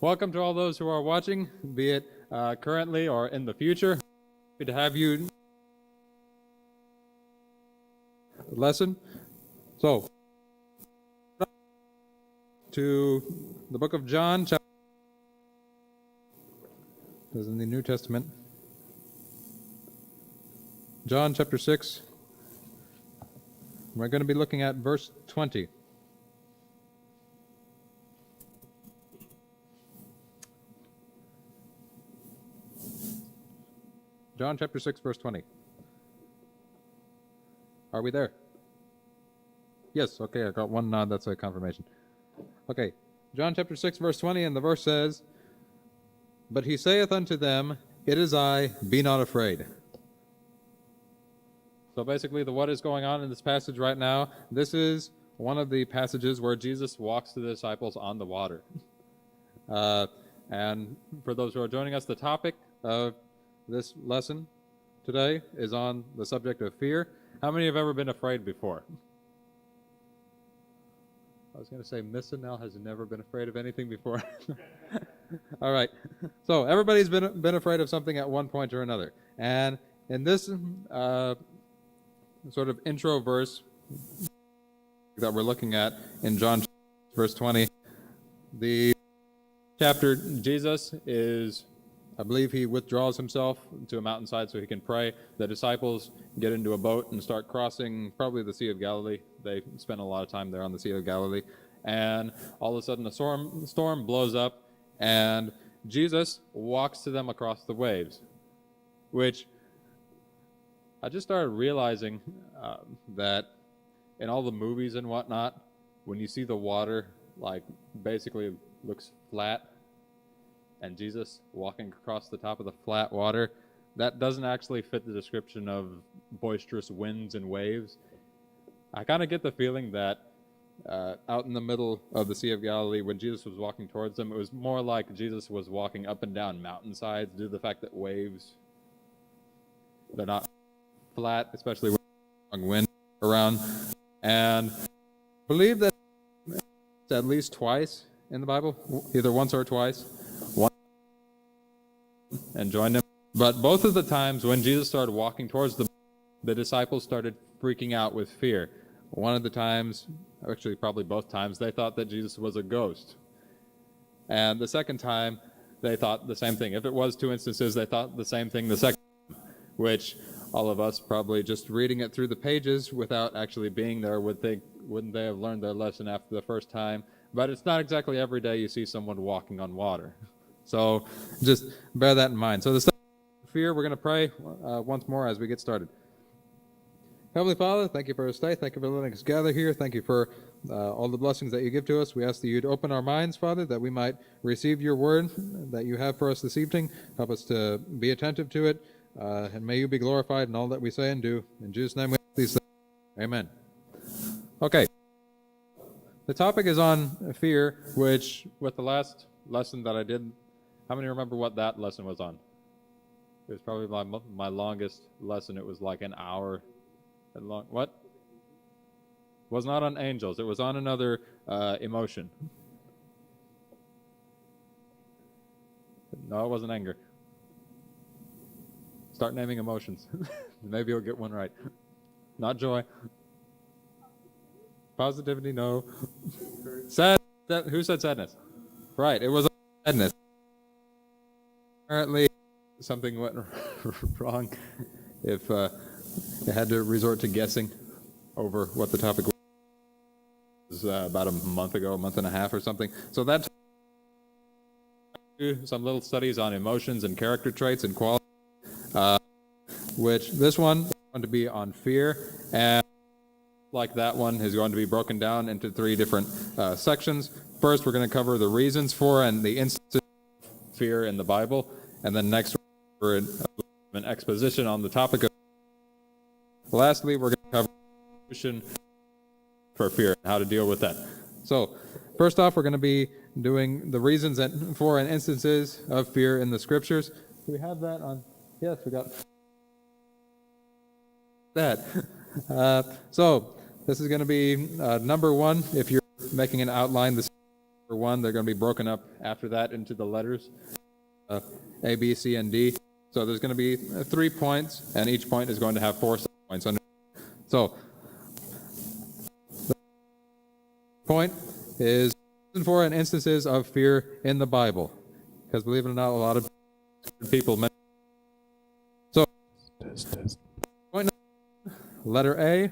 Welcome to all those who are watching, be it currently or in the future. Happy to have you lesson. So, to the book of John, this is in the New Testament. John chapter 6. We're going to be looking at verse 20. John chapter 6, verse 20. Are we there? Yes, okay, I got one nod, that's a confirmation. Okay, John chapter 6, verse 20, and the verse says, "But he saith unto them, It is I, be not afraid." So basically, what is going on in this passage right now, this is one of the passages where Jesus walks to the disciples on the water. And for those who are joining us, the topic of this lesson today is on the subject of fear. How many have ever been afraid before? I was going to say Miss Nell has never been afraid of anything before. All right. So everybody's been afraid of something at one point or another. And in this sort of intro verse that we're looking at in John verse 20, the chapter, Jesus is, I believe he withdraws himself to a mountainside so he can pray. The disciples get into a boat and start crossing probably the Sea of Galilee. They spend a lot of time there on the Sea of Galilee. And all of a sudden a storm blows up, and Jesus walks to them across the waves, which I just started realizing that in all the movies and whatnot, when you see the water, like, basically looks flat, and Jesus walking across the top of the flat water, that doesn't actually fit the description of boisterous winds and waves. I kind of get the feeling that out in the middle of the Sea of Galilee, when Jesus was walking towards them, it was more like Jesus was walking up and down mountainsides due to the fact that waves, they're not flat, especially with strong wind around. And I believe that it's at least twice in the Bible, either once or twice, and joined him. But both of the times when Jesus started walking towards the disciples started freaking out with fear. One of the times, actually probably both times, they thought that Jesus was a ghost. And the second time, they thought the same thing. If it was two instances, they thought the same thing the second time, which all of us probably just reading it through the pages without actually being there would think, wouldn't they have learned their lesson after the first time? But it's not exactly every day you see someone walking on water. So just bear that in mind. So the second fear, we're going to pray once more as we get started. Heavenly Father, thank you for this day. Thank you for letting us gather here. Thank you for all the blessings that you give to us. We ask that you'd open our minds, Father, that we might receive your word that you have for us this evening. Help us to be attentive to it, and may you be glorified in all that we say and do. In Jesus' name we ask these things. Amen. Okay. The topic is on fear, which with the last lesson that I did, how many remember what that lesson was on? It was probably my longest lesson. It was like an hour long. What? Was not on angels. It was on another emotion. No, it wasn't anger. Start naming emotions. Maybe you'll get one right. Not joy. Positivity, no. Sad. Who said sadness? Right, it was sadness. Apparently, something went wrong if it had to resort to guessing over what the topic was about a month and a half or something. So that's some little studies on emotions and character traits and qualities, which this one is going to be on fear, and like that one is going to be broken down into 3 different sections. First, we're going to cover the reasons for and the instances of fear in the Bible, and then next we're an exposition on the topic of. Lastly, we're going to cover the solution for fear and how to deal with that. So, first off, we're going to be doing the reasons for and instances of fear in the scriptures. Do we have that on? Yes, we got that. So, this is going to be number 1. If you're making an outline, this is number 1. They're going to be broken up after that into the letters A, B, C, and D. So there's going to be 3 points, and each point is going to have 4 points under. So, the point is reason for and instances of fear in the Bible, because believe it or not, a lot of people. So, point letter A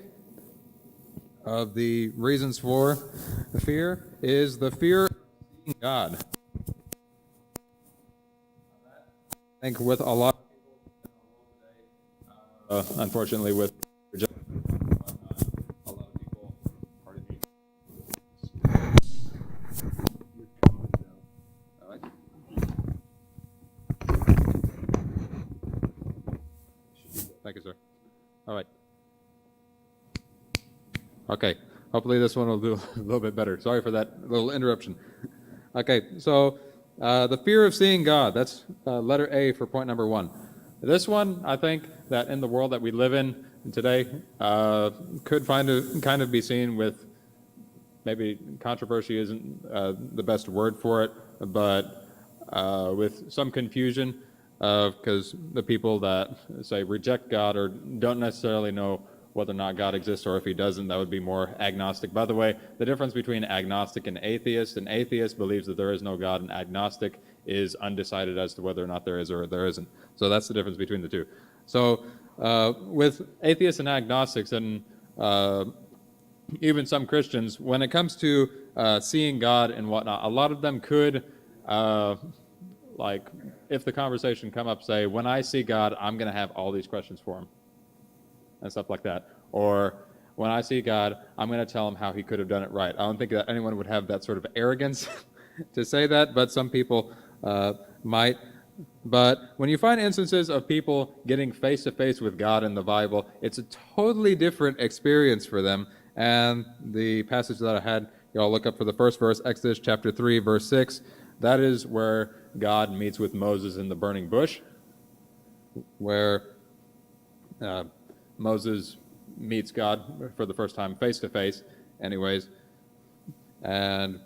of the reasons for fear is the fear of seeing God. I think with a lot of people today, unfortunately, with a lot of people, pardon me. All right. Thank you, sir. All right. Okay. Hopefully this one will do a little bit better. Sorry for that little interruption. Okay, so the fear of seeing God, that's letter A for point number 1. This one, I think that in the world that we live in today, could kind of be seen with, maybe controversy isn't the best word for it, but with some confusion, because the people that say reject God or don't necessarily know whether or not God exists, or if he doesn't, that would be more agnostic. By the way, the difference between agnostic and atheist believes that there is no God, and agnostic is undecided as to whether or not there is or there isn't. So that's the difference between the two. So with atheists and agnostics, and even some Christians, when it comes to seeing God and whatnot, a lot of them could, like, if the conversation come up, say, when I see God, I'm going to have all these questions for him. and stuff like that. Or when I see God, I'm going to tell him how he could have done it right. I don't think that anyone would have that sort of arrogance to say that, but some people might. But when you find instances of people getting face to face with God in the Bible, it's a totally different experience for them. And the passage that I had y'all look up for the first verse, Exodus chapter 3, verse 6, that is where God meets with Moses in the burning bush, where Moses meets God for the first time face to face, anyways. And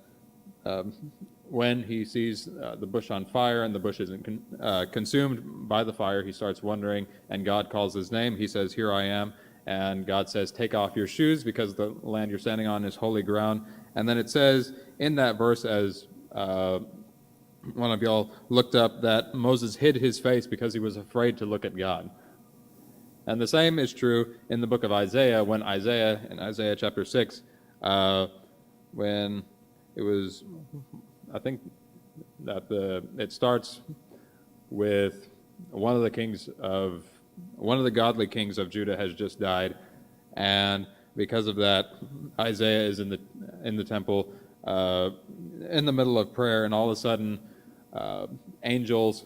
when he sees the bush on fire and the bush isn't consumed by the fire, he starts wondering, and God calls his name. He says, "Here I am." And God says, "Take off your shoes because the land you're standing on is holy ground." And then it says in that verse, as one of y'all looked up, that Moses hid his face because he was afraid to look at God. And the same is true in the book of Isaiah, when Isaiah, in Isaiah chapter 6, when it was, I think that it starts with one of the godly kings of Judah has just died, and because of that, Isaiah is in the temple in the middle of prayer, and all of a sudden angels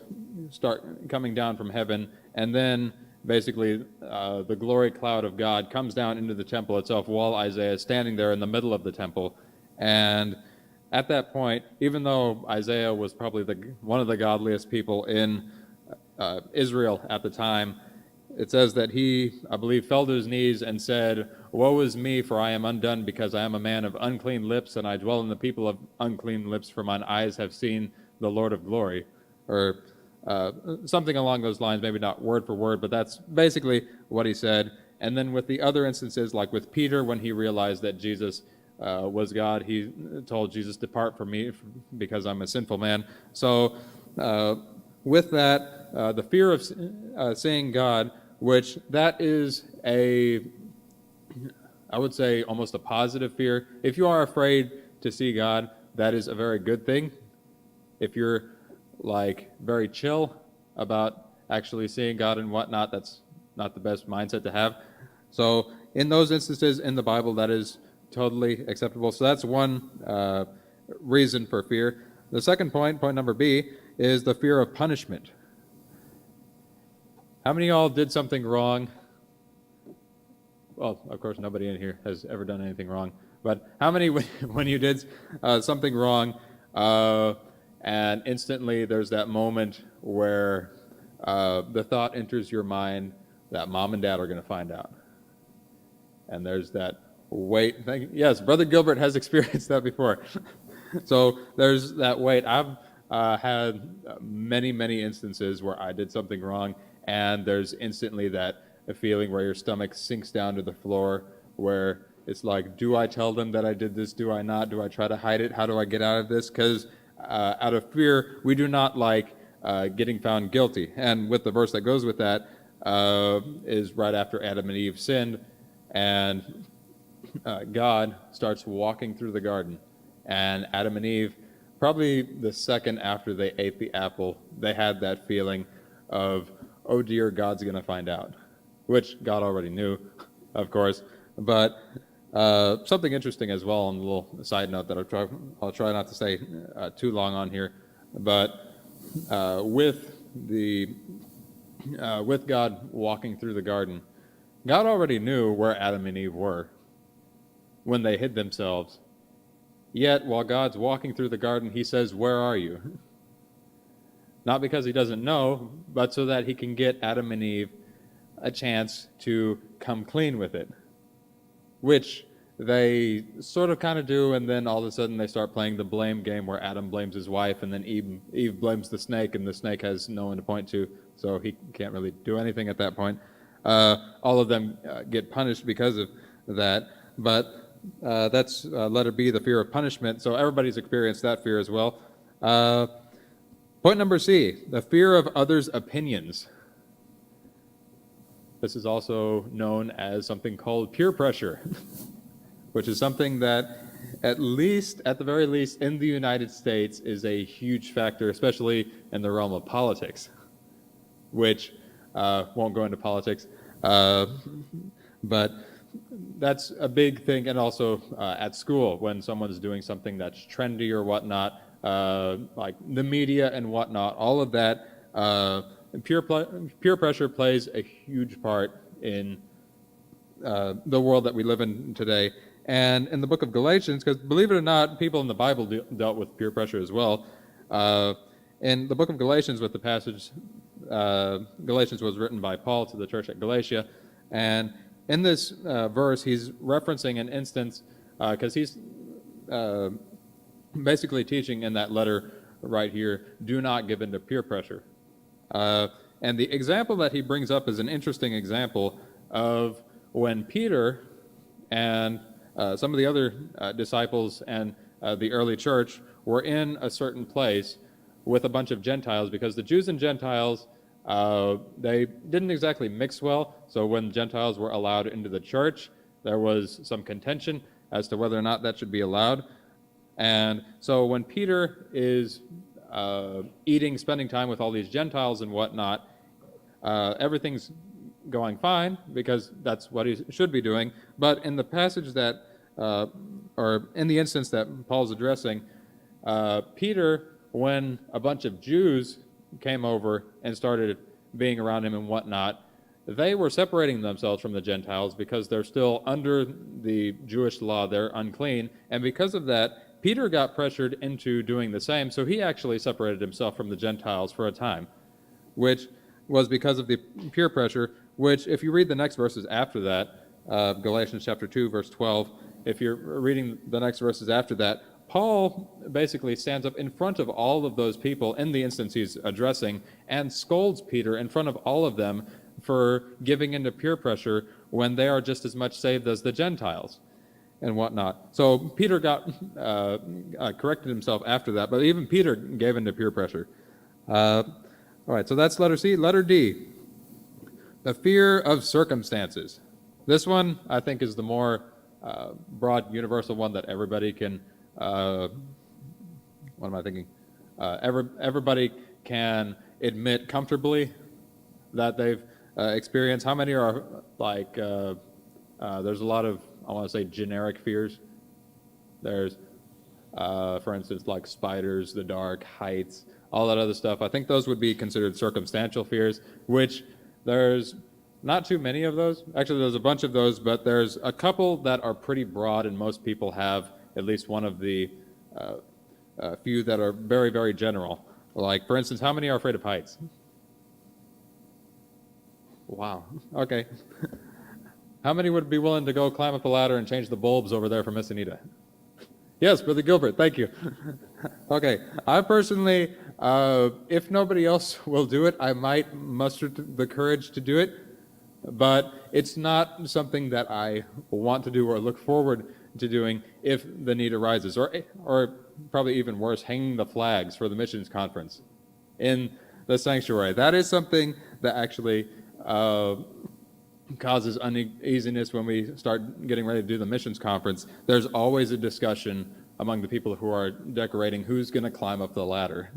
start coming down from heaven, and then basically the glory cloud of God comes down into the temple itself while Isaiah is standing there in the middle of the temple. And at that point, even though Isaiah was probably one of the godliest people in Israel at the time, it says that he, I believe, fell to his knees and said, "Woe is me, for I am undone, because I am a man of unclean lips, and I dwell in the people of unclean lips, for mine eyes have seen the Lord of glory." Or something along those lines, maybe not word for word, but that's basically what he said. And then with the other instances, like with Peter, when he realized that Jesus was God, he told Jesus, "Depart from me, because I'm a sinful man." So with that, the fear of seeing God, which that is I would say almost a positive fear. If you are afraid to see God, that is a very good thing. If you're like very chill about actually seeing God and whatnot, that's not the best mindset to have. So in those instances in the Bible, that is totally acceptable. So that's one reason for fear. The second point number B, is the fear of punishment. How many of y'all did something wrong? Well, of course, nobody in here has ever done anything wrong. But how many, when you did something wrong, and instantly there's that moment where the thought enters your mind that mom and dad are going to find out? And there's that weight. Yes, Brother Gilbert has experienced that before. So there's that weight. I've had many, many instances where I did something wrong, and there's instantly that feeling where your stomach sinks down to the floor, where it's like, do I tell them that I did this? Do I not? Do I try to hide it? How do I get out of this? Because out of fear, we do not like getting found guilty. And with the verse that goes with that is right after Adam and Eve sinned, and God starts walking through the garden. And Adam and Eve, probably the second after they ate the apple, they had that feeling of, oh dear, God's going to find out. Which God already knew, of course. But something interesting as well, on a little side note that I'll try not to say too long on here. But with God walking through the garden, God already knew where Adam and Eve were when they hid themselves. Yet, while God's walking through the garden, he says, "Where are you?" Not because he doesn't know, but so that he can get Adam and Eve a chance to come clean with it. Which they sort of kind of do, and then all of a sudden they start playing the blame game where Adam blames his wife, and then Eve blames the snake, and the snake has no one to point to, so he can't really do anything at that point. All of them get punished because of that, but that's letter B, the fear of punishment. So everybody's experienced that fear as well. Point number C, the fear of others' opinions. This is also known as something called peer pressure, which is something that, at the very least in the United States, is a huge factor, especially in the realm of politics, which won't go into politics. But that's a big thing, and also at school when someone's doing something that's trendy or whatnot, like the media and whatnot, all of that, peer pressure plays a huge part in the world that we live in today. And in the book of Galatians, because believe it or not, people in the Bible dealt with peer pressure as well. In the book of Galatians, with the passage, Galatians was written by Paul to the church at Galatia, and in this verse, he's referencing an instance, because he's basically teaching in that letter right here, do not give in to peer pressure. And the example that he brings up is an interesting example of when Peter and some of the other disciples and the early church were in a certain place with a bunch of Gentiles, because the Jews and Gentiles, they didn't exactly mix well. So when Gentiles were allowed into the church, there was some contention as to whether or not that should be allowed. And so when Peter is spending time with all these Gentiles and whatnot, everything's going fine because that's what he should be doing. But in the passage that, or in the instance that Paul's addressing, Peter, when a bunch of Jews came over and started being around him and whatnot, they were separating themselves from the Gentiles because they're still under the Jewish law, they're unclean, and because of that, Peter got pressured into doing the same, so he actually separated himself from the Gentiles for a time, which was because of the peer pressure, which if you read the next verses after that, Galatians chapter 2, verse 12, if you're reading the next verses after that, Paul basically stands up in front of all of those people in the instance he's addressing and scolds Peter in front of all of them for giving into peer pressure when they are just as much saved as the Gentiles and whatnot. So Peter got corrected himself after that, but even Peter gave into peer pressure. All right, so that's letter C. Letter D, the fear of circumstances. This one, I think, is the more broad, universal one that everybody can, everybody can admit comfortably that they've experienced. How many are like, there's a lot of, I want to say, generic fears. There's, for instance, like spiders, the dark, heights, all that other stuff. I think those would be considered circumstantial fears, which there's not too many of those. Actually, there's a bunch of those, but there's a couple that are pretty broad, and most people have at least one of the few that are very, very general. Like, for instance, how many are afraid of heights? Wow. Okay. How many would be willing to go climb up a ladder and change the bulbs over there for Miss Anita? Yes, Brother Gilbert, thank you. Okay, I personally, if nobody else will do it, I might muster the courage to do it, but it's not something that I want to do or look forward to doing if the need arises, or probably even worse, hanging the flags for the missions conference in the sanctuary. That is something that actually causes uneasiness when we start getting ready to do the missions conference. There's always a discussion among the people who are decorating who's going to climb up the ladder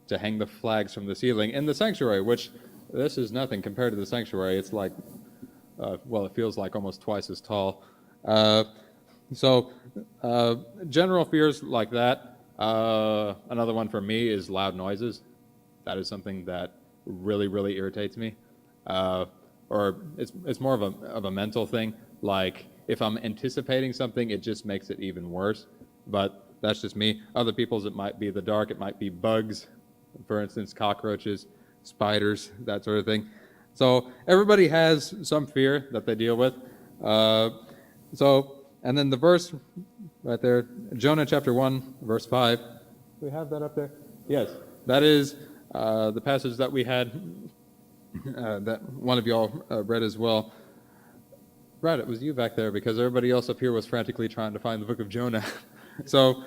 to hang the flags from the ceiling in the sanctuary, which this is nothing compared to the sanctuary. It's like, well, it feels like almost twice as tall. So general fears like that. Another one for me is loud noises. That is something that really, really irritates me. Or it's more of a mental thing. Like if I'm anticipating something, it just makes it even worse. But that's just me. Other people's, it might be the dark, it might be bugs, for instance, cockroaches, spiders, that sort of thing. So everybody has some fear that they deal with. And then the verse right there, Jonah chapter 1, verse 5. Do we have that up there? Yes, that is the passage that we had, that one of y'all read as well. Brad, it was you back there because everybody else up here was frantically trying to find the book of Jonah. So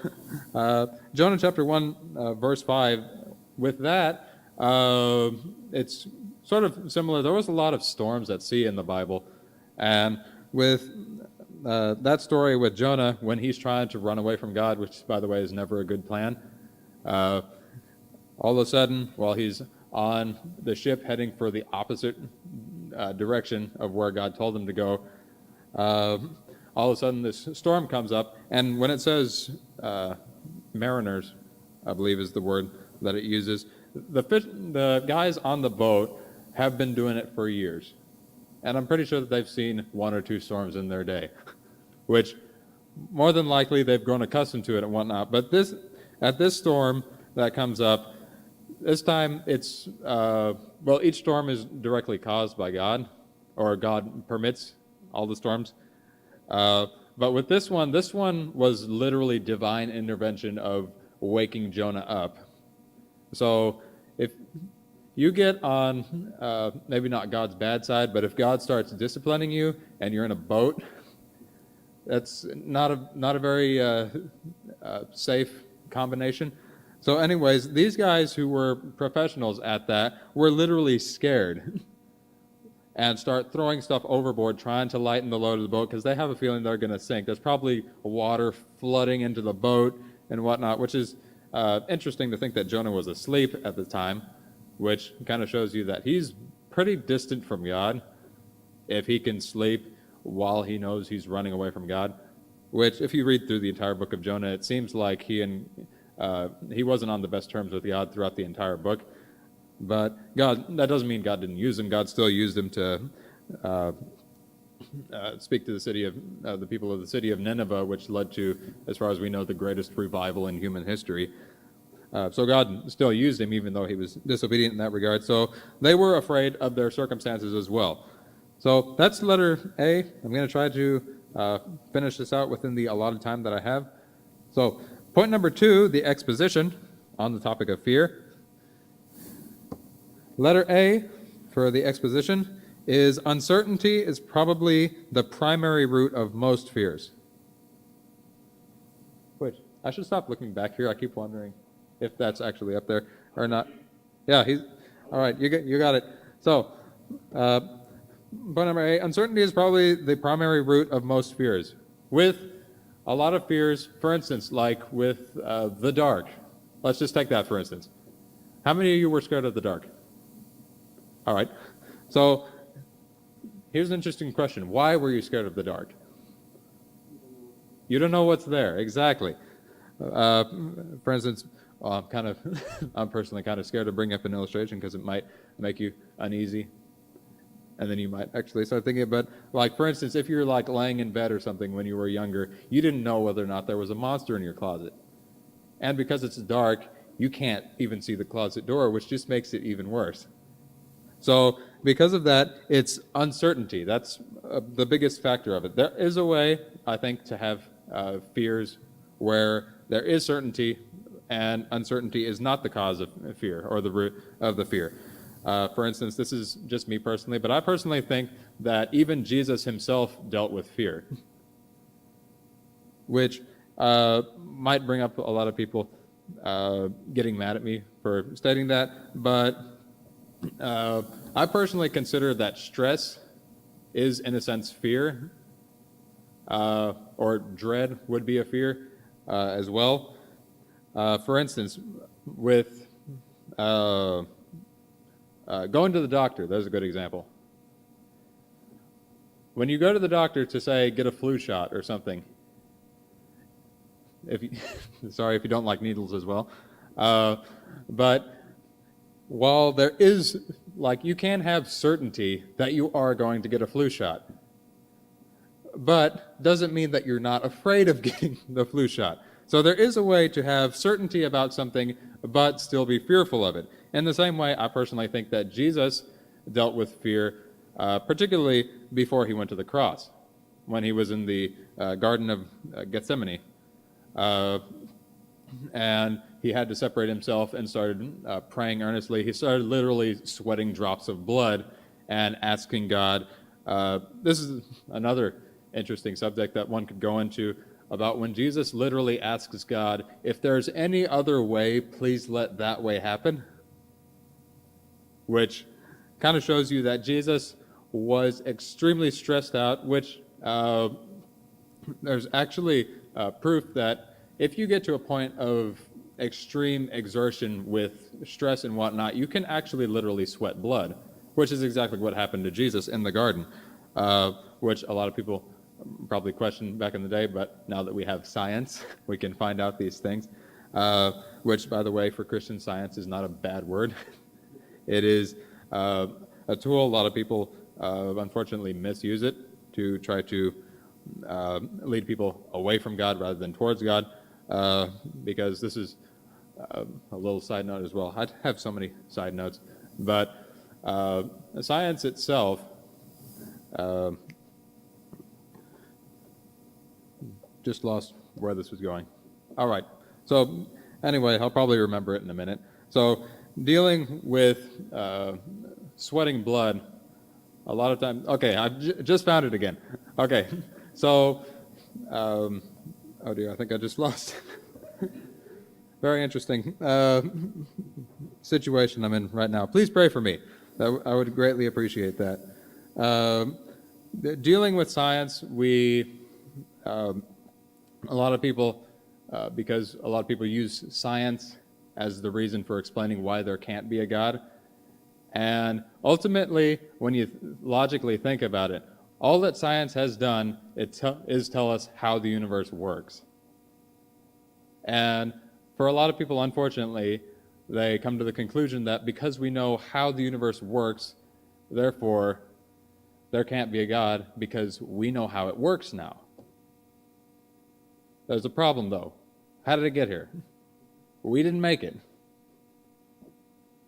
Jonah chapter 1, verse 5, with that, it's sort of similar. There was a lot of storms at sea in the Bible, and with that story with Jonah, when he's trying to run away from God, which, by the way, is never a good plan, all of a sudden, while he's on the ship heading for the opposite direction of where God told him to go, all of a sudden this storm comes up, and when it says mariners, I believe is the word that it uses, the guys on the boat have been doing it for years. And I'm pretty sure that they've seen 1 or 2 storms in their day, which more than likely they've grown accustomed to it and whatnot. But at this storm that comes up, this time it's, each storm is directly caused by God, or God permits all the storms. But with this one was literally divine intervention of waking Jonah up. So if you get on, maybe not God's bad side, but if God starts disciplining you and you're in a boat, that's not a very safe combination. So anyways, these guys who were professionals at that were literally scared and start throwing stuff overboard, trying to lighten the load of the boat because they have a feeling they're going to sink. There's probably water flooding into the boat and whatnot, which is interesting to think that Jonah was asleep at the time, which kind of shows you that he's pretty distant from God if he can sleep while he knows he's running away from God, which if you read through the entire book of Jonah, it seems like he wasn't on the best terms with God throughout the entire book. But God, that doesn't mean God didn't use him. God still used him to speak to the people of the city of Nineveh, which led to, as far as we know, the greatest revival in human history. So God still used him, even though he was disobedient in that regard. So they were afraid of their circumstances as well. So that's letter A. I'm going to try to finish this out within the allotted time that I have. So point number 2, the exposition on the topic of fear. Letter A for the exposition is uncertainty is probably the primary root of most fears. Wait, I should stop looking back here. I keep wondering if that's actually up there or not. Yeah, all right, you got it. So, point number A, uncertainty is probably the primary root of most fears. With a lot of fears, for instance, like with the dark. Let's just take that for instance. How many of you were scared of the dark? All right. So here's an interesting question. Why were you scared of the dark? You don't know what's there. Exactly. For instance, I'm personally kind of scared to bring up an illustration because it might make you uneasy. And then you might actually start thinking, but like, for instance, if you're like laying in bed or something when you were younger, you didn't know whether or not there was a monster in your closet. And because it's dark, you can't even see the closet door, which just makes it even worse. So because of that, it's uncertainty. That's the biggest factor of it. There is a way, I think, to have fears where there is certainty and uncertainty is not the cause of fear or the root of the fear. For instance, this is just me personally, but I personally think that even Jesus himself dealt with fear, which might bring up a lot of people getting mad at me for stating that, but I personally consider that stress is, in a sense, fear, or dread would be a fear as well. For instance, with going to the doctor, there's a good example. When you go to the doctor to, say, get a flu shot or something, sorry if you don't like needles as well, but while there is, like, you can have certainty that you are going to get a flu shot, but doesn't mean that you're not afraid of getting the flu shot. So there is a way to have certainty about something, but still be fearful of it. In the same way, I personally think that Jesus dealt with fear, particularly before he went to the cross, when he was in the Garden of Gethsemane. And he had to separate himself and started praying earnestly. He started literally sweating drops of blood and asking God. This is another interesting subject that one could go into about when Jesus literally asks God, if there's any other way, please let that way happen. Which kind of shows you that Jesus was extremely stressed out, which there's actually proof that if you get to a point of extreme exertion with stress and whatnot, you can actually literally sweat blood, which is exactly what happened to Jesus in the garden, which a lot of people probably questioned back in the day, but now that we have science, we can find out these things, which, by the way, for Christian science is not a bad word. It is a tool. A lot of people, unfortunately, misuse it to try to lead people away from God rather than towards God, because this is a little side note as well. I have so many side notes, but science itself, just lost where this was going. All right. So anyway, I'll probably remember it in a minute. So dealing with sweating blood, a lot of times. Okay, I've just found it again. Okay, so oh dear, I think I just lost. Very interesting situation I'm in right now. Please pray for me. I would greatly appreciate that. Dealing with science, a lot of people, because a lot of people use science as the reason for explaining why there can't be a God. And ultimately, when you logically think about it, all that science has done is tell us how the universe works. And for a lot of people, unfortunately, they come to the conclusion that because we know how the universe works, therefore, there can't be a God because we know how it works now. There's a problem, though. How did it get here? We didn't make it.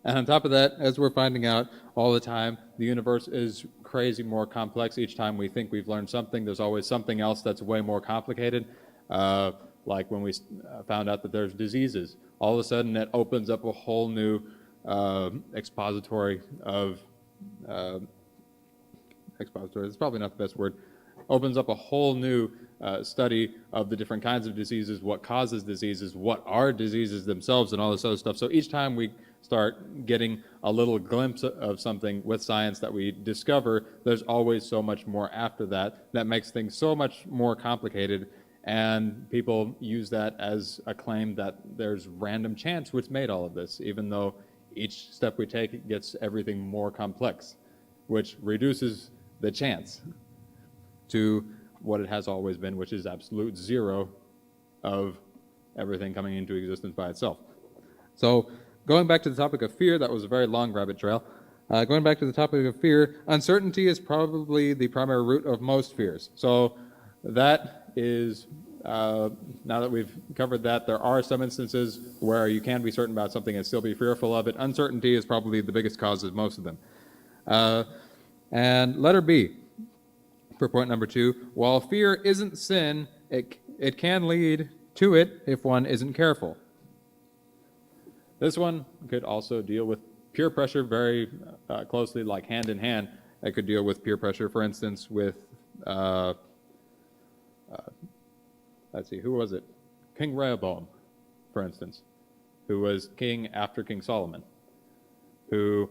And on top of that, as we're finding out all the time, the universe is crazy more complex. Each time we think we've learned something, there's always something else that's way more complicated. Like when we found out that there's diseases. All of a sudden, it opens up a whole new expository of... expository, that's probably not the best word. Opens up a whole new study of the different kinds of diseases, what causes diseases, what are diseases themselves, and all this other stuff. So each time we start getting a little glimpse of something with science that we discover, there's always so much more after that. That makes things so much more complicated, and people use that as a claim that there's random chance which made all of this, even though each step we take gets everything more complex, which reduces the chance to what it has always been, which is absolute zero of everything coming into existence by itself. So going back to the topic of fear, that was a very long rabbit trail. Going back to the topic of fear, uncertainty is probably the primary root of most fears. So that is, now that we've covered that, there are some instances where you can be certain about something and still be fearful of it. Uncertainty is probably the biggest cause of most of them. And letter B, for point number 2, while fear isn't sin, it can lead to it if one isn't careful. This one could also deal with peer pressure very closely, like hand in hand. It could deal with peer pressure, for instance, with, let's see, who was it? King Rehoboam, for instance, who was king after King Solomon, who,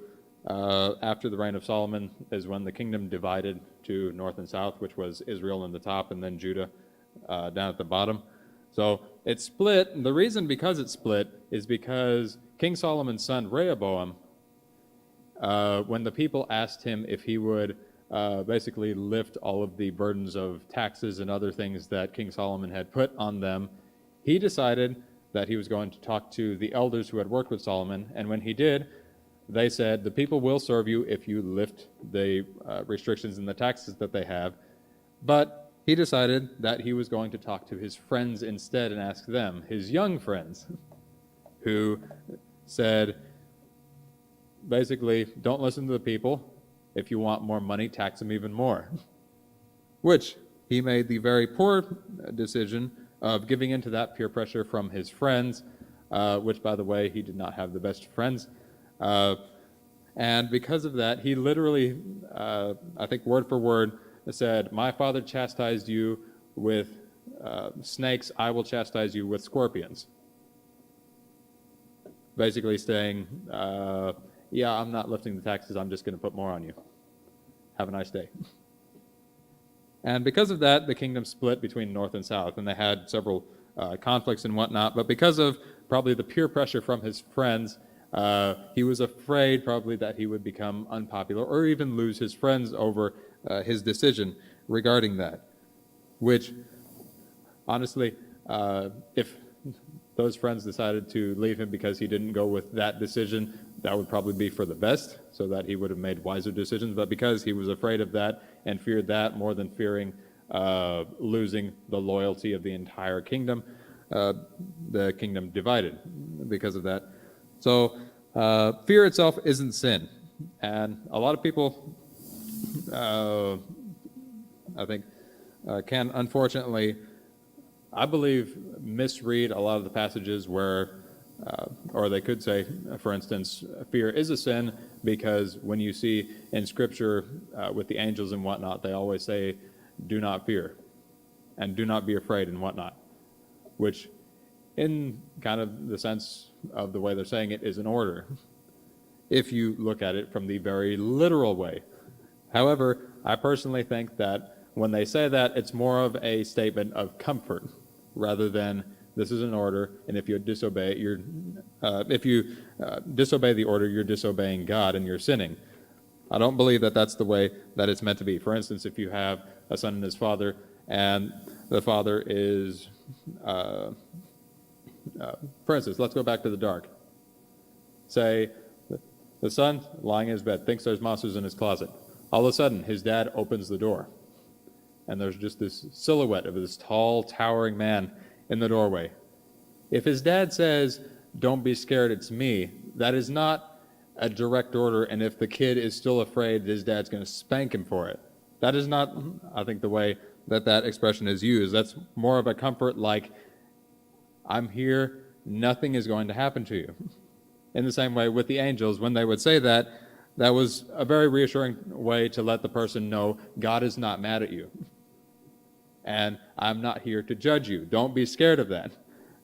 after the reign of Solomon, is when the kingdom divided to north and south, which was Israel in the top and then Judah down at the bottom. So it split. And the reason because it split is because King Solomon's son Rehoboam, when the people asked him if he would basically lift all of the burdens of taxes and other things that King Solomon had put on them, he decided that he was going to talk to the elders who had worked with Solomon, and when he did, they said, the people will serve you if you lift the restrictions and the taxes that they have. But he decided that he was going to talk to his friends instead and ask them, his young friends, who said, basically, don't listen to the people. If you want more money, tax them even more. Which he made the very poor decision of giving into that peer pressure from his friends, which, by the way, he did not have the best friends. And because of that, he literally, I think word for word, said, my father chastised you with snakes, I will chastise you with scorpions. Basically saying, yeah, I'm not lifting the taxes, I'm just going to put more on you. Have a nice day. And because of that, the kingdom split between north and south, and they had several conflicts and whatnot, but because of probably the peer pressure from his friends, he was afraid probably that he would become unpopular or even lose his friends over his decision regarding that. which honestly, if those friends decided to leave him because he didn't go with that decision, that would probably be for the best, so that he would have made wiser decisions. But because he was afraid of that and feared that more than fearing losing the loyalty of the entire kingdom, the kingdom divided because of that. So fear itself isn't sin. And a lot of people, I think, can unfortunately, I believe, misread a lot of the passages where, or they could say, for instance, fear is a sin, because when you see in Scripture with the angels and whatnot, they always say, do not fear, and do not be afraid and whatnot, which in kind of the sense of the way they're saying it is an order, if you look at it from the very literal way. However, I personally think that when they say that, it's more of a statement of comfort rather than this is an order, and if you disobey it, if you disobey the order, you're disobeying God and you're sinning. I don't believe that that's the way that it's meant to be. For instance, if you have a son and his father, and the father is, for instance, let's go back to the dark. Say the son, lying in his bed, thinks there's monsters in his closet. All of a sudden, his dad opens the door, and there's just this silhouette of this tall, towering man in the doorway. If his dad says, don't be scared, it's me, that is not a direct order, and if the kid is still afraid, his dad's going to spank him for it. That is not, I think, the way that that expression is used. That's more of a comfort, like, I'm here, nothing is going to happen to you. In the same way with the angels, when they would say that, that was a very reassuring way to let the person know God is not mad at you. And I'm not here to judge you. Don't be scared of that.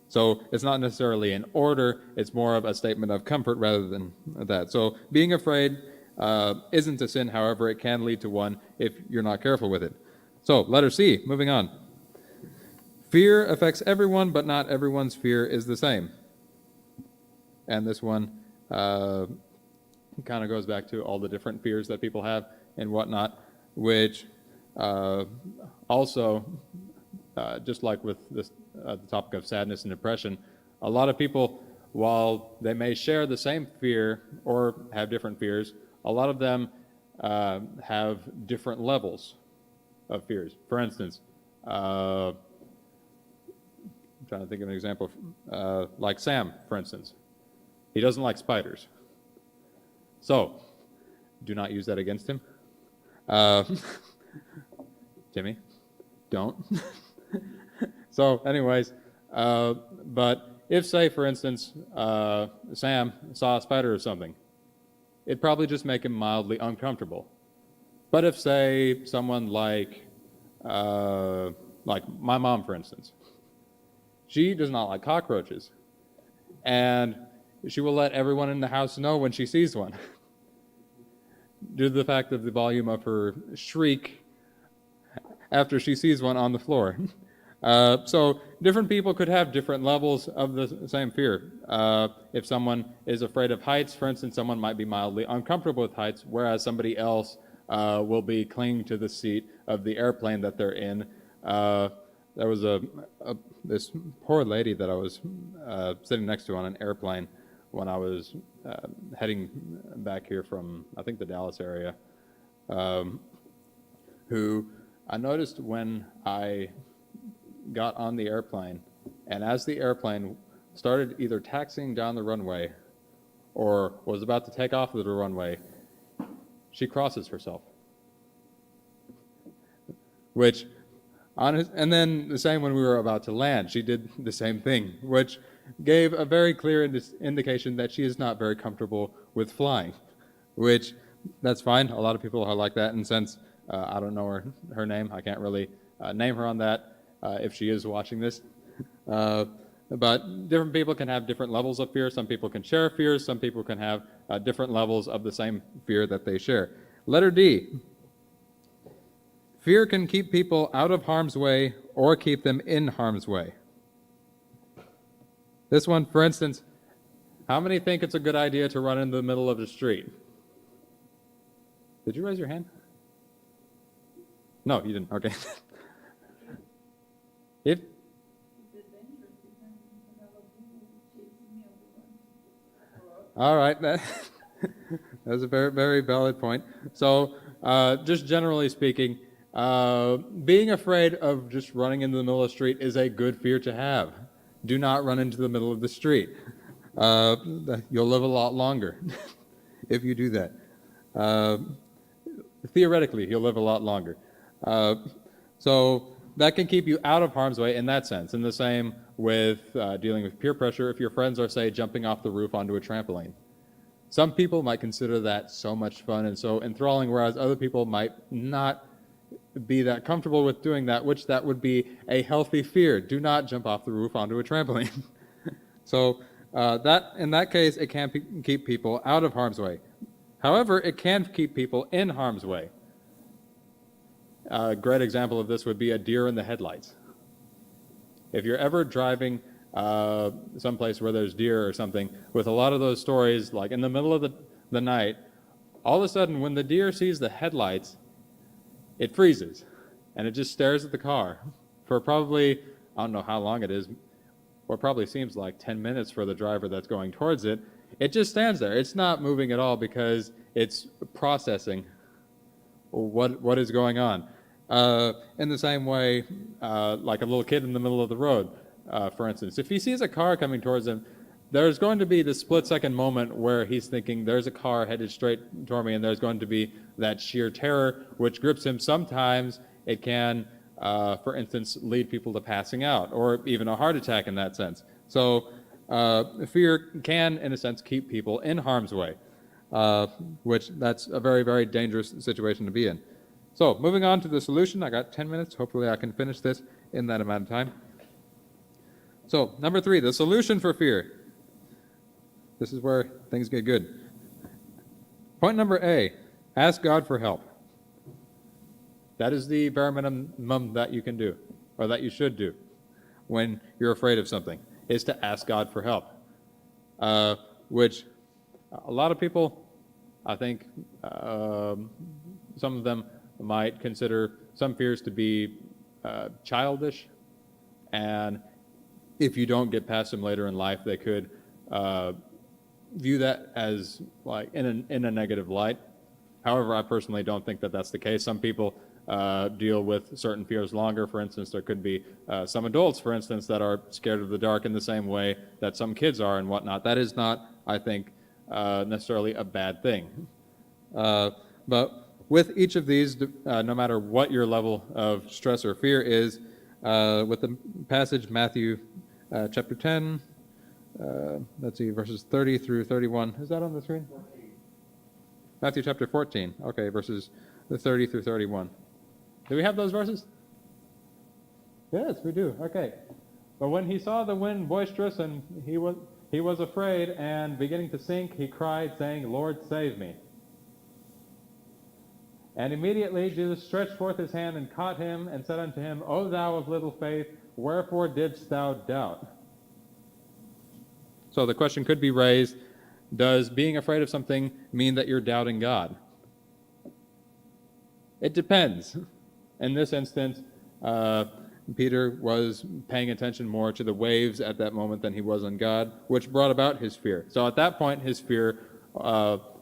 So it's not necessarily an order, it's more of a statement of comfort rather than that. So being afraid isn't a sin, however, it can lead to one if you're not careful with it. So letter C, moving on. Fear affects everyone, but not everyone's fear is the same. And this one kind of goes back to all the different fears that people have and whatnot, which also, just like with this, the topic of sadness and depression, a lot of people, while they may share the same fear or have different fears, a lot of them have different levels of fears. For instance, I'm trying to think of an example, like Sam, for instance. He doesn't like spiders. So, do not use that against him. Jimmy, don't. So, anyways, but if, say, for instance, Sam saw a spider or something, it'd probably just make him mildly uncomfortable. But if, say, someone like my mom, for instance, she does not like cockroaches, and she will let everyone in the house know when she sees one, due to the fact of the volume of her shriek after she sees one on the floor. So different people could have different levels of the same fear. If someone is afraid of heights, for instance, someone might be mildly uncomfortable with heights, whereas somebody else will be clinging to the seat of the airplane that they're in. There was this poor lady that I was sitting next to on an airplane when I was heading back here from, I think, the Dallas area, who I noticed when I got on the airplane, and as the airplane started either taxiing down the runway or was about to take off the runway, she crosses herself. Which, and then the same when we were about to land, she did the same thing, which gave a very clear indication that she is not very comfortable with flying, which, that's fine. A lot of people are like that, and since I don't know her name, I can't really name her on that if she is watching this. But different people can have different levels of fear. Some people can share fears. Some people can have different levels of the same fear that they share. Letter D. Fear can keep people out of harm's way or keep them in harm's way. This one, for instance, how many think it's a good idea to run in the middle of the street? Did you raise your hand? No, you didn't. Okay. If all right, that's a very, very valid point. So, just generally speaking, being afraid of just running into the middle of the street is a good fear to have. Do not run into the middle of the street. Uh, you'll live a lot longer if you do that. Uh, Theoretically, you'll live a lot longer. So that can keep you out of harm's way in that sense. In the same with dealing with peer pressure, if your friends are, say, jumping off the roof onto a trampoline. Some people might consider that so much fun and so enthralling, whereas other people might not be that comfortable with doing that, which that would be a healthy fear. Do not jump off the roof onto a trampoline. So that in that case, it can keep people out of harm's way. However, it can keep people in harm's way. A great example of this would be a deer in the headlights. If you're ever driving someplace where there's deer or something, with a lot of those stories, like in the middle of the night, all of a sudden when the deer sees the headlights, it freezes, and it just stares at the car for probably, I don't know how long it is, or probably seems like 10 minutes for the driver that's going towards it. It just stands there. It's not moving at all because it's processing what is going on. In the same way, like a little kid in the middle of the road, for instance. If he sees a car coming towards him, there's going to be the split-second moment where he's thinking, there's a car headed straight toward me, and there's going to be that sheer terror which grips him. Sometimes it can, for instance, lead people to passing out, or even a heart attack in that sense. So fear can, in a sense, keep people in harm's way, which that's a very, very dangerous situation to be in. So moving on to the solution, I got 10 minutes. Hopefully I can finish this in that amount of time. So number 3, the solution for fear. This is where things get good. Point number A, ask God for help. That is the bare minimum that you can do, or that you should do when you're afraid of something, is to ask God for help. Which a lot of people, I think, some of them might consider some fears to be childish, and if you don't get past them later in life, they could view that as like in a negative light. However, I personally don't think that that's the case. Some people deal with certain fears longer. For instance, there could be some adults, for instance, that are scared of the dark in the same way that some kids are and whatnot. That is not, I think, necessarily a bad thing. But with each of these, no matter what your level of stress or fear is, with the passage Matthew chapter 10, let's see, verses 30 through 31. Is that on the screen? 14. Matthew chapter 14. Okay, verses 30 through 31. Do we have those verses? Yes, we do. Okay. But when he saw the wind boisterous and he was afraid, and beginning to sink, he cried, saying, Lord, save me. And immediately Jesus stretched forth his hand and caught him and said unto him, O thou of little faith, wherefore didst thou doubt? So the question could be raised, does being afraid of something mean that you're doubting God? It depends. In this instance, Peter was paying attention more to the waves at that moment than he was on God, which brought about his fear. So at that point, his fear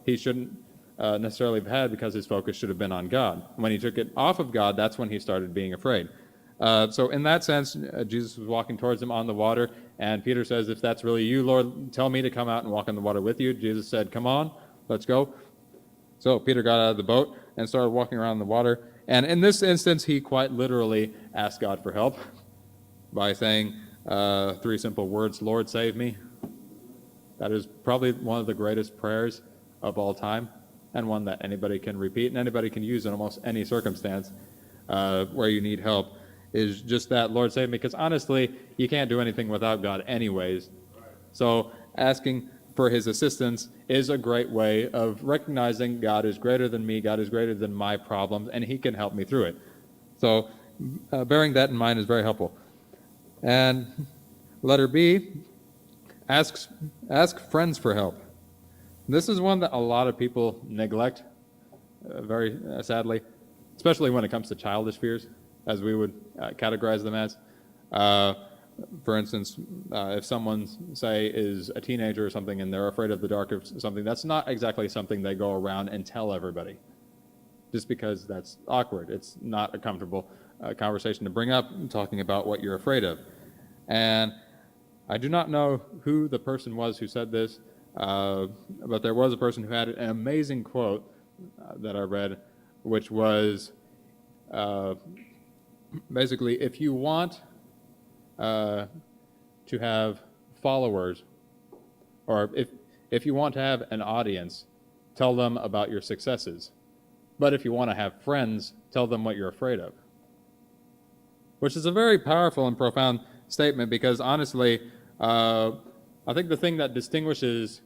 he shouldn't necessarily have had, because his focus should have been on God. When he took it off of God, that's when he started being afraid. So in that sense, Jesus was walking towards him on the water, and Peter says, if that's really you, Lord, tell me to come out and walk on the water with you. Jesus said, come on, let's go. So Peter got out of the boat and started walking around the water. And in this instance, he quite literally asked God for help by saying 3 simple words, Lord, save me. That is probably one of the greatest prayers of all time, and one that anybody can repeat and anybody can use in almost any circumstance where you need help, is just that, Lord, save me. Because honestly, you can't do anything without God anyways. So asking for his assistance is a great way of recognizing God is greater than me, God is greater than my problems, and he can help me through it. So bearing that in mind is very helpful. And letter B, ask friends for help. This is one that a lot of people neglect, very sadly, especially when it comes to childish fears, as we would categorize them as. For instance, if someone, say, is a teenager or something and they're afraid of the dark or something, that's not exactly something they go around and tell everybody, just because that's awkward. It's not a comfortable conversation to bring up, talking about what you're afraid of. And I do not know who the person was who said this, but there was a person who had an amazing quote that I read, which was basically, if you want to have followers, or if you want to have an audience, tell them about your successes. But if you want to have friends, tell them what you're afraid of. Which is a very powerful and profound statement, because honestly, I think the thing that distinguishes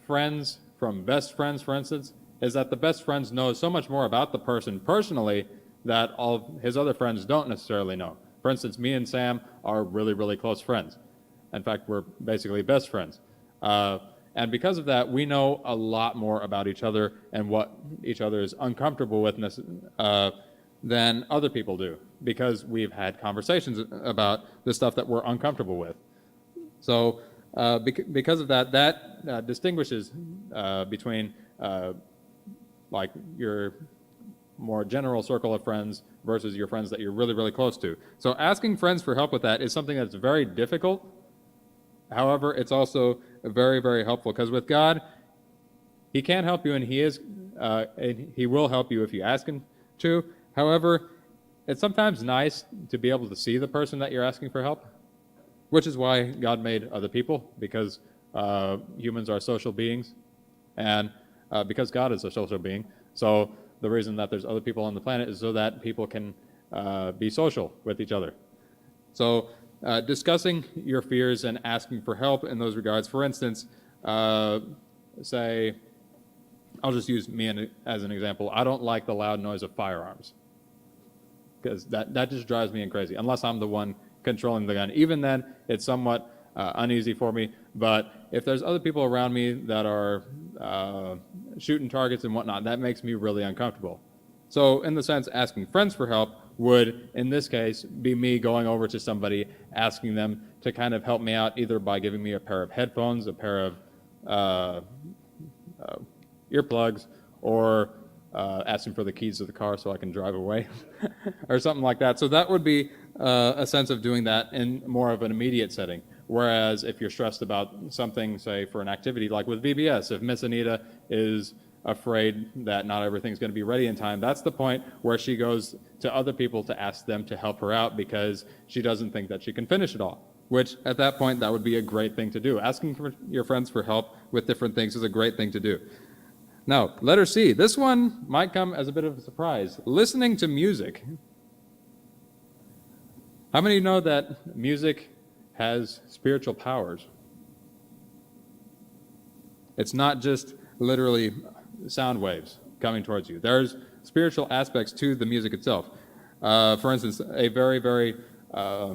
friends from best friends, for instance, is that the best friends know so much more about the person personally that all of his other friends don't necessarily know. For instance, me and Sam are really, really close friends. In fact, we're basically best friends. And because of that, we know a lot more about each other and what each other is uncomfortable with than other people do, because we've had conversations about the stuff that we're uncomfortable with. So because of that, that distinguishes between like your more general circle of friends versus your friends that you're really, really close to. So asking friends for help with that is something that's very difficult. However, it's also very, very helpful, because with God, He can help you, and He will help you if you ask Him to. However, it's sometimes nice to be able to see the person that you're asking for help, which is why God made other people, because humans are social beings, and because God is a social being. So the reason that there's other people on the planet is so that people can be social with each other. So discussing your fears and asking for help in those regards. For instance, say, I'll just use me as an example. I don't like the loud noise of firearms, because that just drives me crazy, unless I'm the one controlling the gun. Even then, it's somewhat uneasy for me. But if there's other people around me that are shooting targets and whatnot, that makes me really uncomfortable. So in the sense, asking friends for help would, in this case, be me going over to somebody, asking them to kind of help me out, either by giving me a pair of headphones, a pair of earplugs, or asking for the keys to the car so I can drive away, or something like that. So that would be a sense of doing that in more of an immediate setting. Whereas if you're stressed about something, say for an activity like with VBS, if Miss Anita is afraid that not everything's going to be ready in time, that's the point where she goes to other people to ask them to help her out, because she doesn't think that she can finish it all. Which at that point, that would be a great thing to do. Asking for your friends for help with different things is a great thing to do. Now, letter C. This one might come as a bit of a surprise. Listening to music. How many know that music has spiritual powers? It's not just literally sound waves coming towards you. There's spiritual aspects to the music itself. For instance, a very, very, I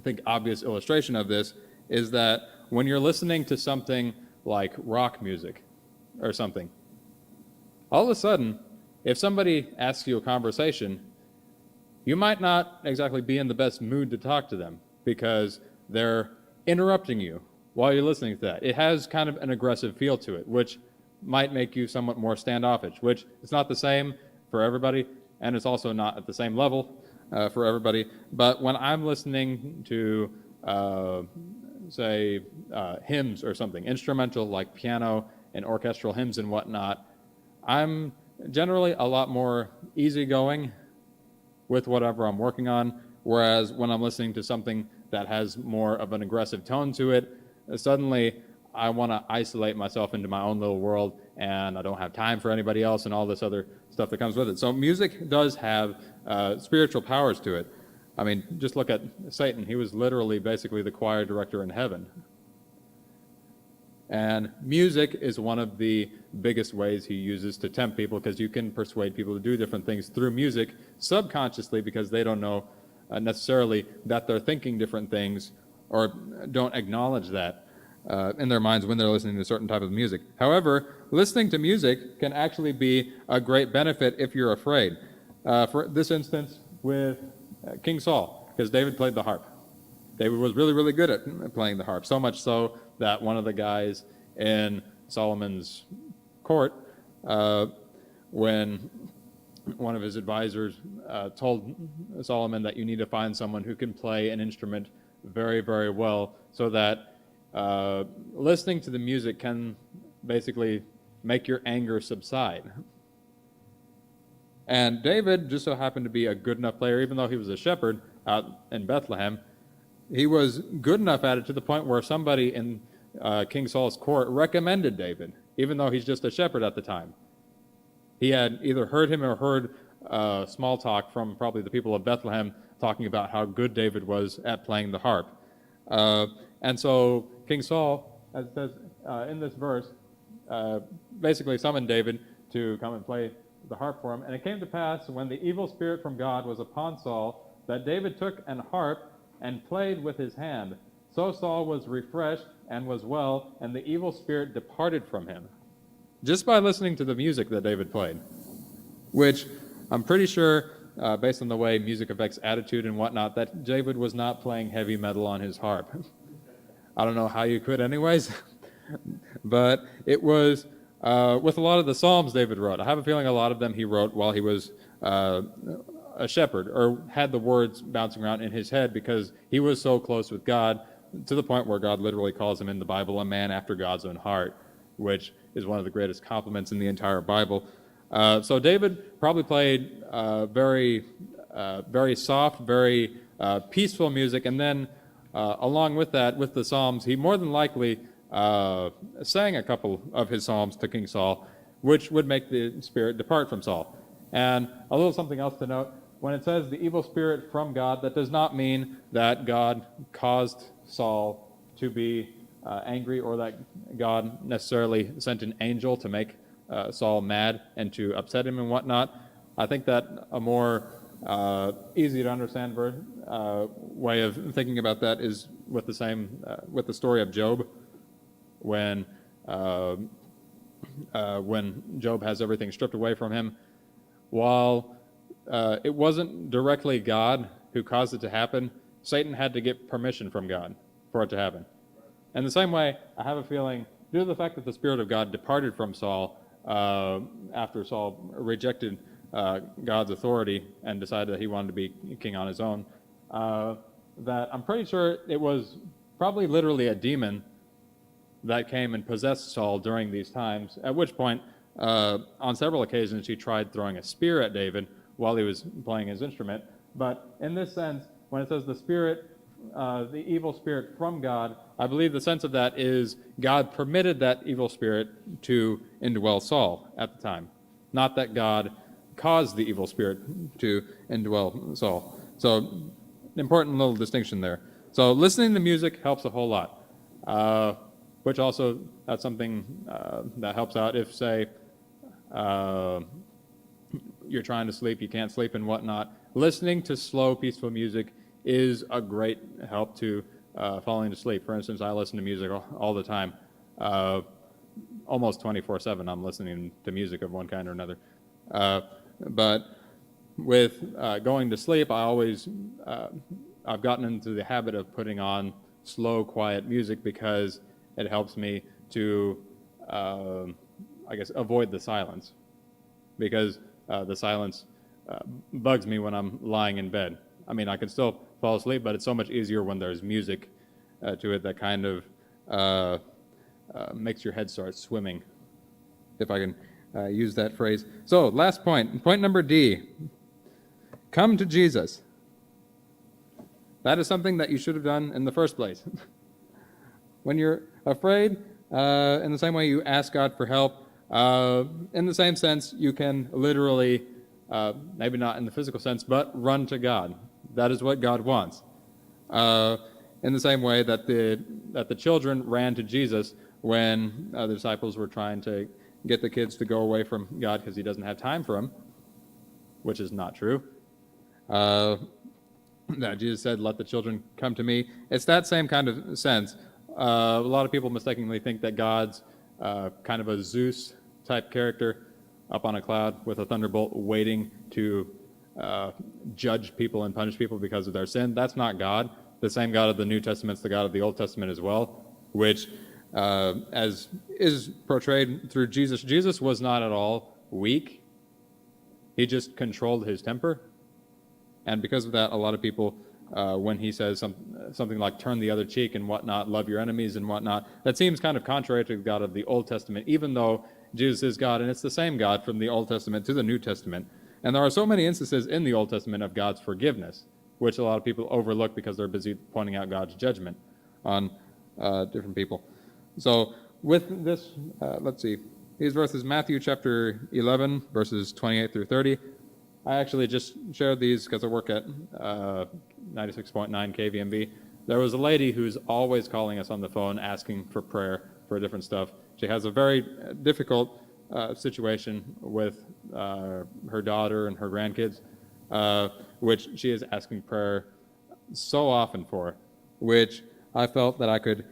think, obvious illustration of this is that when you're listening to something like rock music or something, all of a sudden, if somebody asks you a conversation, you might not exactly be in the best mood to talk to them, because they're interrupting you while you're listening to that. It has kind of an aggressive feel to it, which might make you somewhat more standoffish, which is not the same for everybody, and it's also not at the same level for everybody. But when I'm listening to, say, hymns or something, instrumental like piano and orchestral hymns and whatnot, I'm generally a lot more easygoing with whatever I'm working on, whereas when I'm listening to something that has more of an aggressive tone to it, suddenly I want to isolate myself into my own little world, and I don't have time for anybody else and all this other stuff that comes with it. So music does have spiritual powers to it. I mean, just look at Satan. He was literally basically the choir director in heaven. And music is one of the biggest ways he uses to tempt people, because you can persuade people to do different things through music subconsciously, because they don't know necessarily that they're thinking different things, or don't acknowledge that in their minds when they're listening to a certain type of music. However, listening to music can actually be a great benefit if you're afraid. For this instance with King Saul. Because David played the harp. David was really, really good at playing the harp, so much so that one of the guys in Solomon's court, when one of his advisors told Solomon that you need to find someone who can play an instrument very, very well, so that listening to the music can basically make your anger subside. And David just so happened to be a good enough player, even though he was a shepherd out in Bethlehem. He was good enough at it to the point where somebody in King Saul's court recommended David, even though he's just a shepherd at the time. He had either heard him or heard small talk from probably the people of Bethlehem talking about how good David was at playing the harp. And so King Saul, as it says in this verse, basically summoned David to come and play the harp for him. And it came to pass, when the evil spirit from God was upon Saul, that David took an harp and played with his hand. So Saul was refreshed and was well, and the evil spirit departed from him. Just by listening to the music that David played, which I'm pretty sure, based on the way music affects attitude and whatnot, that David was not playing heavy metal on his harp. I don't know how you could anyways, but it was with a lot of the Psalms David wrote. I have a feeling a lot of them he wrote while he was a shepherd, or had the words bouncing around in his head, because he was so close with God, to the point where God literally calls him in the Bible a man after God's own heart, which is one of the greatest compliments in the entire Bible. So David probably played very soft, very peaceful music, and then along with that, with the Psalms, he more than likely sang a couple of his Psalms to King Saul, which would make the spirit depart from Saul. And a little something else to note, when it says the evil spirit from God, that does not mean that God caused Saul to be angry, or that God necessarily sent an angel to make Saul mad and to upset him and whatnot. I think that a more easy to understand way of thinking about that is with the story of Job, when Job has everything stripped away from him. While it wasn't directly God who caused it to happen, Satan had to get permission from God for it to happen. In the same way, I have a feeling, due to the fact that the Spirit of God departed from Saul after Saul rejected God's authority and decided that he wanted to be king on his own, that I'm pretty sure it was probably literally a demon that came and possessed Saul during these times, at which point, on several occasions, he tried throwing a spear at David while he was playing his instrument. But in this sense, when it says the evil spirit from God, I believe the sense of that is God permitted that evil spirit to indwell Saul at the time, not that God caused the evil spirit to indwell Saul. So, important little distinction there. So listening to music helps a whole lot, which also, that's something that helps out if, say, you're trying to sleep, you can't sleep and whatnot. Listening to slow, peaceful music is a great help to falling to sleep. For instance, I listen to music all the time. Almost 24/7 I'm listening to music of one kind or another. But with going to sleep, I've gotten into the habit of putting on slow, quiet music, because it helps me to, avoid the silence. Because the silence bugs me when I'm lying in bed. I mean, I can still fall asleep, but it's so much easier when there's music to it that kind of makes your head start swimming, if I can use that phrase. So, last point number D. Come to Jesus. That is something that you should have done in the first place. When you're afraid, in the same way you ask God for help, in the same sense, you can literally, maybe not in the physical sense, but run to God. That is what God wants. In the same way that the children ran to Jesus when the disciples were trying to get the kids to go away from God because he doesn't have time for them, which is not true. That Jesus said, "Let the children come to me." It's that same kind of sense. A lot of people mistakenly think that God's kind of a Zeus-type character up on a cloud with a thunderbolt waiting to judge people and punish people because of their sin. That's not God. The same God of the New Testament is the God of the Old Testament as well, which, as is portrayed through Jesus, Jesus was not at all weak. He just controlled his temper. And because of that, a lot of people, when he says something like turn the other cheek and whatnot, love your enemies and whatnot, that seems kind of contrary to the God of the Old Testament, even though Jesus is God, and it's the same God from the Old Testament to the New Testament. And there are so many instances in the Old Testament of God's forgiveness, which a lot of people overlook because they're busy pointing out God's judgment on different people. So with this, let's see, these verses, Matthew chapter 11, verses 28 through 30. I actually just shared these because I work at 96.9 KVMV. There was a lady who's always calling us on the phone asking for prayer for different stuff. She has a very difficult situation with her daughter and her grandkids, which she is asking prayer so often for, which I felt that I could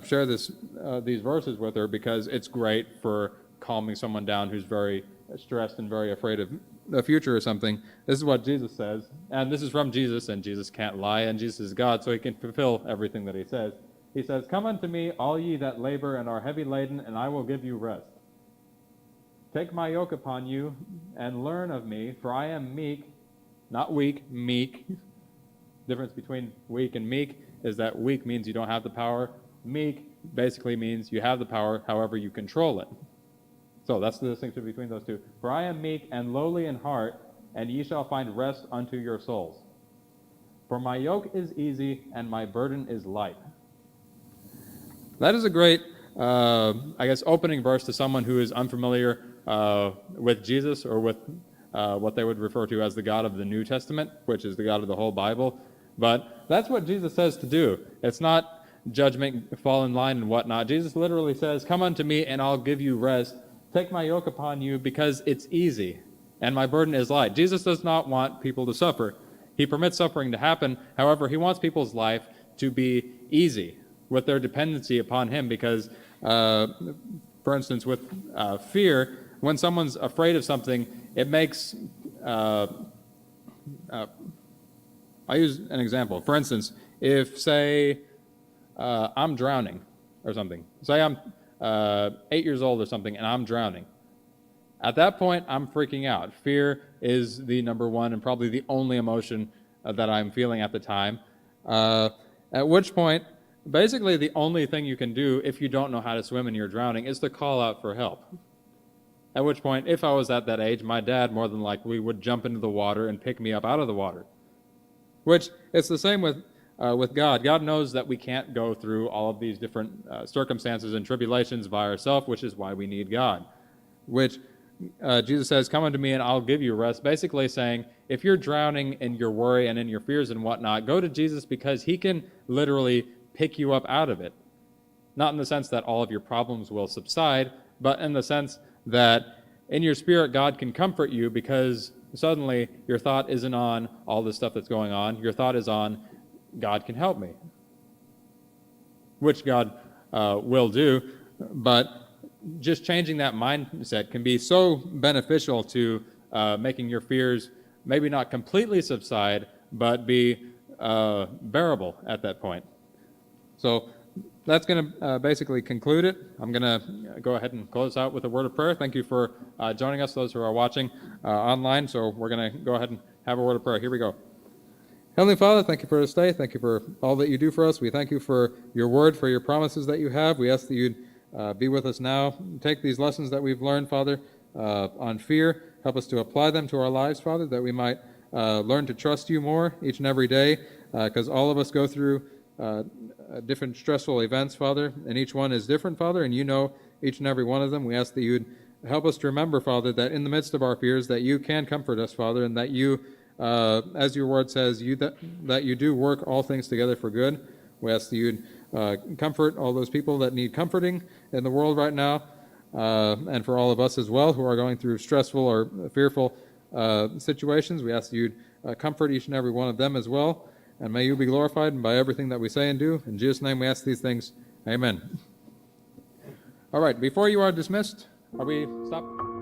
share these verses with her because it's great for calming someone down who's very stressed and very afraid of the future or something. This is what Jesus says, and this is from Jesus, and Jesus can't lie, and Jesus is God, so he can fulfill everything that he says. He says, "Come unto me, all ye that labor and are heavy laden, and I will give you rest. Take my yoke upon you, and learn of me, for I am meek," not weak, meek. Difference between weak and meek is that weak means you don't have the power. Meek basically means you have the power, however you control it. So that's the distinction between those two. "For I am meek and lowly in heart, and ye shall find rest unto your souls. For my yoke is easy, and my burden is light." That is a great, opening verse to someone who is unfamiliar with Jesus or with what they would refer to as the God of the New Testament, which is the God of the whole Bible. But that's what Jesus says to do. It's not judgment, fall in line and whatnot. Jesus literally says, "Come unto me and I'll give you rest. Take my yoke upon you because it's easy and my burden is light." Jesus does not want people to suffer. He permits suffering to happen. However, he wants people's life to be easy with their dependency upon him because, for instance, with fear, when someone's afraid of something, it makes... I'll use an example. For instance, if, say, I'm drowning or something. Say I'm 8 years old or something and I'm drowning. At that point, I'm freaking out. Fear is the number one and probably the only emotion that I'm feeling at the time. At which point, basically the only thing you can do if you don't know how to swim and you're drowning is to call out for help. At which point, if I was at that age, my dad more than likely would jump into the water and pick me up out of the water. Which, it's the same with God. God knows that we can't go through all of these different circumstances and tribulations by ourselves, which is why we need God. Which Jesus says, "Come unto me and I'll give you rest." Basically saying, if you're drowning in your worry and in your fears and whatnot, go to Jesus because he can literally pick you up out of it. Not in the sense that all of your problems will subside, but in the sense that in your spirit God can comfort you because suddenly your thought isn't on all the stuff that's going on. Your thought is on, God can help me. Which God will do, but just changing that mindset can be so beneficial to making your fears maybe not completely subside, but be bearable at that point. So that's going to basically conclude it. I'm going to go ahead and close out with a word of prayer. Thank you for joining us, those who are watching online. So we're going to go ahead and have a word of prayer. Here we go. Heavenly Father, thank you for this day. Thank you for all that you do for us. We thank you for your word, for your promises that you have. We ask that you'd be with us now. Take these lessons that we've learned, Father, on fear. Help us to apply them to our lives, Father, that we might learn to trust you more each and every day, because all of us go through different stressful events, Father, and each one is different, Father, and you know each and every one of them. We ask that you'd help us to remember, Father, that in the midst of our fears, that you can comfort us, Father, and that you, as your word says, that you do work all things together for good. We ask that you'd comfort all those people that need comforting in the world right now, and for all of us as well who are going through stressful or fearful situations. We ask that you'd comfort each and every one of them as well. And may you be glorified by everything that we say and do. In Jesus' name we ask these things. Amen. All right, before you are dismissed, are we stopped?